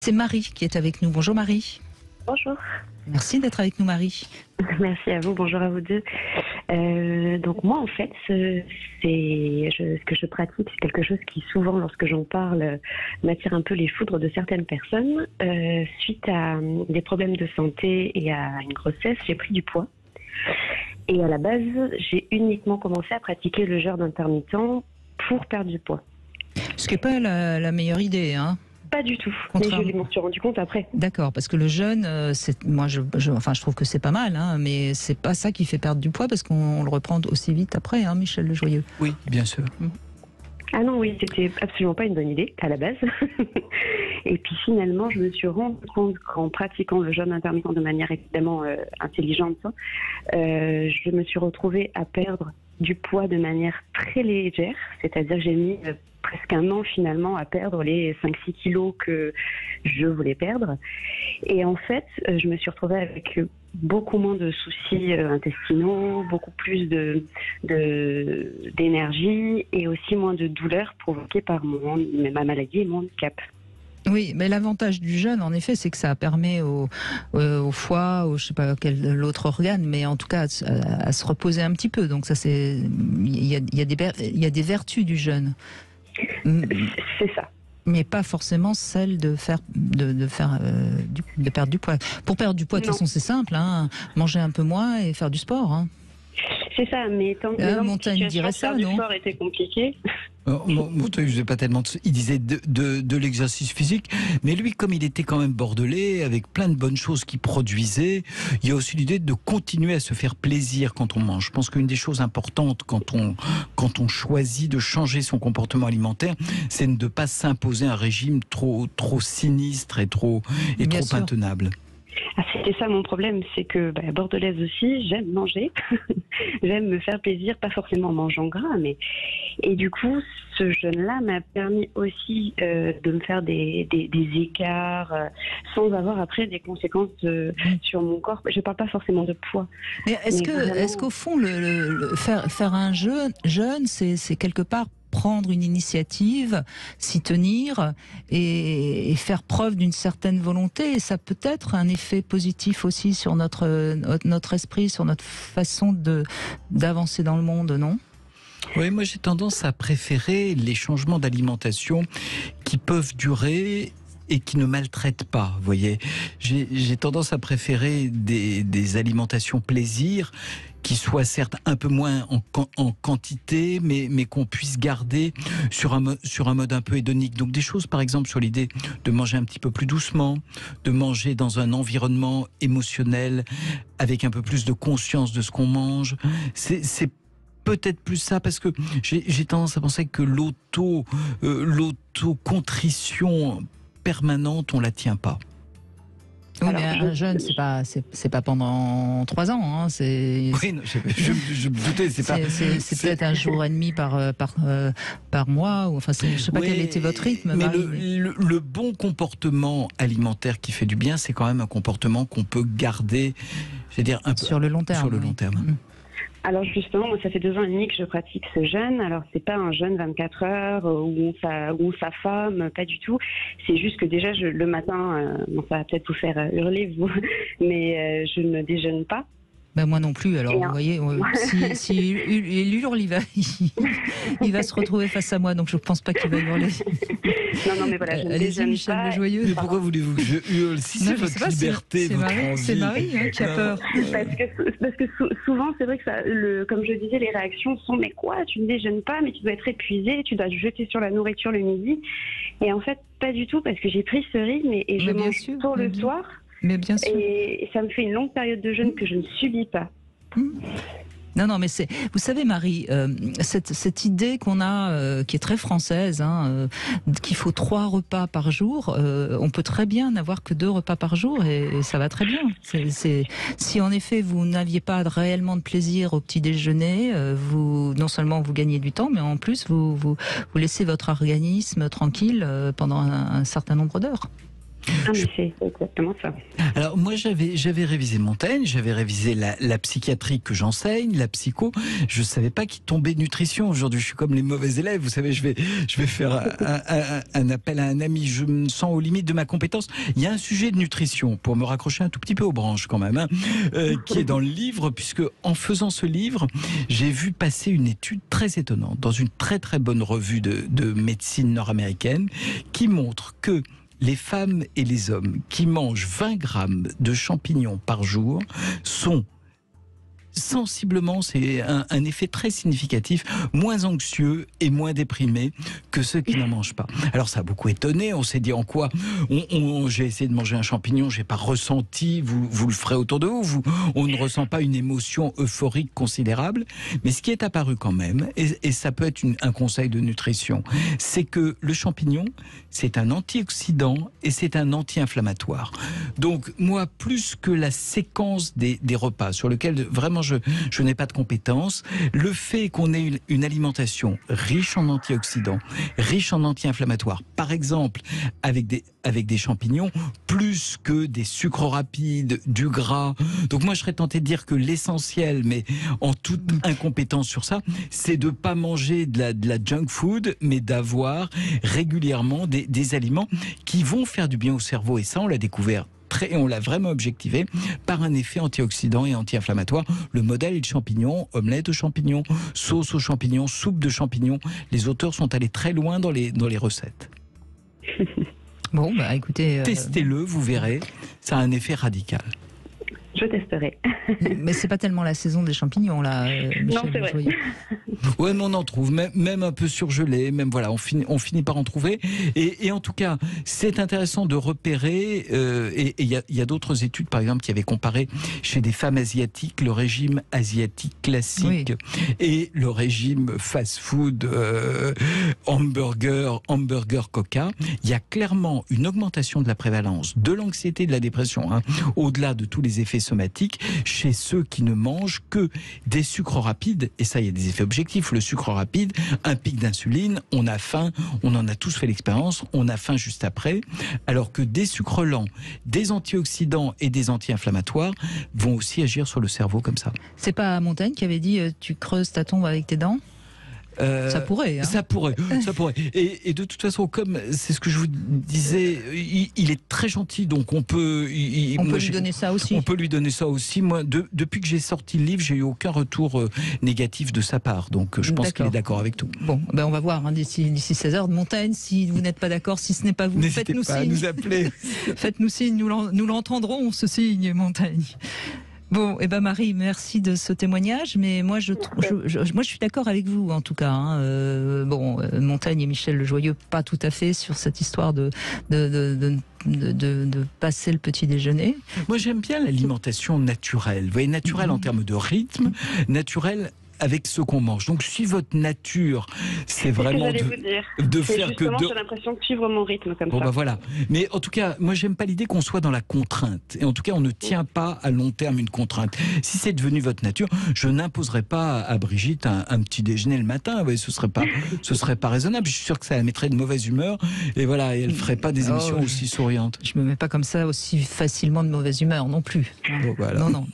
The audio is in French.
C'est Marie qui est avec nous. Bonjour Marie. Bonjour. Merci d'être avec nous Marie. Merci à vous, bonjour à vous deux. Donc moi en fait, ce que je pratique, c'est quelque chose qui souvent lorsque j'en parle m'attire un peu les foudres de certaines personnes. Suite à des problèmes de santé et à une grossesse, j'ai pris du poids. Et à la base, j'ai uniquement commencé à pratiquer le jeûne intermittent pour perdre du poids. Ce qui n'est pas la meilleure idée, hein. Pas du tout, mais je m'en suis rendu compte après. D'accord, parce que le jeûne, moi je trouve que c'est pas mal, hein, mais c'est pas ça qui fait perdre du poids, parce qu'on le reprend aussi vite après, hein, Michel Le Joyeux. Oui, bien sûr. Ah non, oui, c'était absolument pas une bonne idée à la base. Et puis finalement, je me suis rendu compte qu'en pratiquant le jeûne intermittent de manière évidemment intelligente, je me suis retrouvée à perdre du poids de manière très légère, c'est-à-dire que j'ai mis presque un an finalement à perdre les 5-6 kilos que je voulais perdre. Et en fait, je me suis retrouvée avec beaucoup moins de soucis intestinaux, beaucoup plus d'énergie et aussi moins de douleurs provoquées par ma maladie et mon handicap. Oui, mais l'avantage du jeûne, en effet, c'est que ça permet au foie, je sais pas quel autre organe, mais en tout cas à se reposer un petit peu. Donc ça, il y a des vertus du jeûne. C'est ça. Mais pas forcément celle de perdre du poids. Pour perdre du poids, de toute façon, c'est simple, hein, manger un peu moins et faire du sport. Hein. C'est ça, mais tant que Montaigne dirait ça, du non ? sport était compliqué. Montaigne, je sais pas tellement. Il disait de l'exercice physique, mais lui, comme il était quand même bordelais, avec plein de bonnes choses qu'il produisait, il y a aussi l'idée de continuer à se faire plaisir quand on mange. Je pense qu'une des choses importantes quand on choisit de changer son comportement alimentaire, c'est de ne pas s'imposer un régime trop sinistre et trop intenable. Ah, c'était ça mon problème, c'est que bordelaise aussi, j'aime manger, j'aime me faire plaisir, pas forcément en mangeant gras, mais et du coup ce jeûne-là m'a permis aussi de me faire des écarts sans avoir après des conséquences sur mon corps. Je parle pas forcément de poids. Mais est-ce qu'au fond faire un jeûne, c'est quelque part prendre une initiative, s'y tenir et faire preuve d'une certaine volonté, et ça peut être un effet positif aussi sur notre esprit, sur notre façon d'avancer dans le monde, non ? Oui, moi j'ai tendance à préférer les changements d'alimentation qui peuvent durer et qui ne maltraitent pas, vous voyez. J'ai tendance à préférer des alimentations plaisir qui soient certes un peu moins en quantité, mais qu'on puisse garder sur un mode un peu hédonique. Donc des choses, par exemple, sur l'idée de manger un petit peu plus doucement, de manger dans un environnement émotionnel, avec un peu plus de conscience de ce qu'on mange. C'est peut-être plus ça, parce que j'ai tendance à penser que l'auto-contrition permanente, on la tient pas. Oui, mais un jeûne, c'est pas pendant 3 ans. Hein, oui, non, je me doutais, c'est peut-être un jour et demi par mois. Ou, enfin, je sais pas quel était votre rythme. Mais Marie, le bon comportement alimentaire qui fait du bien, c'est quand même un comportement qu'on peut garder, un peu sur le long terme. Sur le long terme. Alors justement, moi, ça fait 2 ans et demi que je pratique ce jeûne. Alors c'est pas un jeûne 24 heures où on s'affame, pas du tout. C'est juste que déjà le matin, ça va peut-être vous faire hurler vous, mais je ne déjeune pas. Ben moi non plus, alors vous voyez, si il hurle, il va se retrouver face à moi, donc je ne pense pas qu'il va hurler. Non, mais voilà, je ne déjeune Michel pas. Le Joyeux. Mais pourquoi voulez-vous que je hurle? Si c'est votre liberté, votre envie. C'est Marie qui a peur. Parce que souvent, c'est vrai que comme je disais, les réactions sont « mais quoi, tu ne déjeunes pas, mais tu dois être épuisé, tu dois te jeter sur la nourriture le midi ». Et en fait, pas du tout, parce que j'ai pris ce rythme et je mange tôt le soir. Mais bien sûr. Et ça me fait une longue période de jeûne que je ne subis pas. Non, mais vous savez, Marie, cette idée qu'on a, qui est très française, qu'il faut 3 repas par jour, on peut très bien n'avoir que 2 repas par jour et ça va très bien. Si en effet vous n'aviez pas réellement de plaisir au petit déjeuner, non seulement vous gagnez du temps, mais en plus vous laissez votre organisme tranquille pendant un certain nombre d'heures. Ah, mais c'est exactement ça. Alors moi j'avais révisé Montaigne, j'avais révisé la psychiatrie que j'enseigne, la psycho. Je savais pas qu'il tombait nutrition. Aujourd'hui je suis comme les mauvais élèves. Vous savez, je vais faire un appel à un ami. Je me sens aux limites de ma compétence. Il y a un sujet de nutrition pour me raccrocher un tout petit peu aux branches quand même, qui est dans le livre, puisque en faisant ce livre, j'ai vu passer une étude très étonnante dans une très très bonne revue de médecine nord-américaine qui montre que les femmes et les hommes qui mangent 20 grammes de champignons par jour sont sensiblement, c'est un effet très significatif, moins anxieux et moins déprimés que ceux qui n'en mangent pas. Alors ça a beaucoup étonné, on s'est dit en quoi j'ai essayé de manger un champignon, j'ai pas ressenti, vous le ferez autour de vous, on ne ressent pas une émotion euphorique considérable, mais ce qui est apparu quand même, et ça peut être un conseil de nutrition, c'est que le champignon, c'est un antioxydant et c'est un anti-inflammatoire. Donc moi, plus que la séquence des repas sur lequel vraiment je n'ai pas de compétences, le fait qu'on ait une alimentation riche en antioxydants, riche en anti-inflammatoires, par exemple avec des champignons, plus que des sucres rapides, du gras. Donc moi je serais tenté de dire que l'essentiel, mais en toute incompétence sur ça, c'est de pas manger de la junk food, mais d'avoir régulièrement des aliments qui vont faire du bien au cerveau. Et ça, on l'a découvert et on l'a vraiment objectivé par un effet antioxydant et anti-inflammatoire. Le modèle est de champignons, omelette aux champignons, sauce aux champignons, soupe de champignons. Les auteurs sont allés très loin dans les recettes. Bon, bah écoutez... Testez-le, vous verrez, ça a un effet radical. Je testerai. Mais c'est pas tellement la saison des champignons, là, Michel. Non, c'est vrai. Ouais, mais on en trouve, même un peu surgelé, même voilà, on finit par en trouver. Et en tout cas, c'est intéressant de repérer, et il y a d'autres études, par exemple, qui avaient comparé chez des femmes asiatiques le régime asiatique classique et le régime fast-food, hamburger, coca. Il y a clairement une augmentation de la prévalence de l'anxiété et de la dépression, au-delà de tous les effets somatiques, chez ceux qui ne mangent que des sucres rapides. Et ça, il y a des effets objectifs. Le sucre rapide, un pic d'insuline, on a faim, on en a tous fait l'expérience, on a faim juste après. Alors que des sucres lents, des antioxydants et des anti-inflammatoires vont aussi agir sur le cerveau comme ça. C'est pas Montaigne qui avait dit tu creuses ta tombe avec tes dents ? Ça pourrait. Ça pourrait. Et de toute façon, comme c'est ce que je vous disais, il est très gentil, donc on peut lui donner ça aussi. On peut lui donner ça aussi. Moi, depuis que j'ai sorti le livre, j'ai eu aucun retour négatif de sa part, donc je pense qu'il est d'accord avec tout. Bon, ben on va voir d'ici 16h de Montaigne. Si vous n'êtes pas d'accord, si ce n'est pas vous, faites-nous signe. N'hésitez pas à nous appeler. Faites-nous signe, nous l'entendrons, ce signe, Montaigne. Bon, Marie, merci de ce témoignage, mais moi je suis d'accord avec vous en tout cas. Montaigne et Michel Lejoyeux, pas tout à fait sur cette histoire de passer le petit déjeuner. Moi j'aime bien l'alimentation naturelle. Vous voyez, naturelle en termes de rythme, naturelle avec ce qu'on mange. Donc si votre nature, c'est vraiment de faire que j'ai l'impression de suivre mon rythme comme ça. Bah voilà. Mais en tout cas, moi j'aime pas l'idée qu'on soit dans la contrainte. Et en tout cas, on ne tient pas à long terme une contrainte. Si c'est devenu votre nature, je n'imposerai pas à Brigitte un petit déjeuner le matin. Vous voyez, ce serait pas raisonnable. Je suis sûr que ça la mettrait de mauvaise humeur. Et voilà, et elle ferait pas des émissions aussi souriantes. Je me mets pas comme ça aussi facilement de mauvaise humeur non plus. Bon, voilà. Non.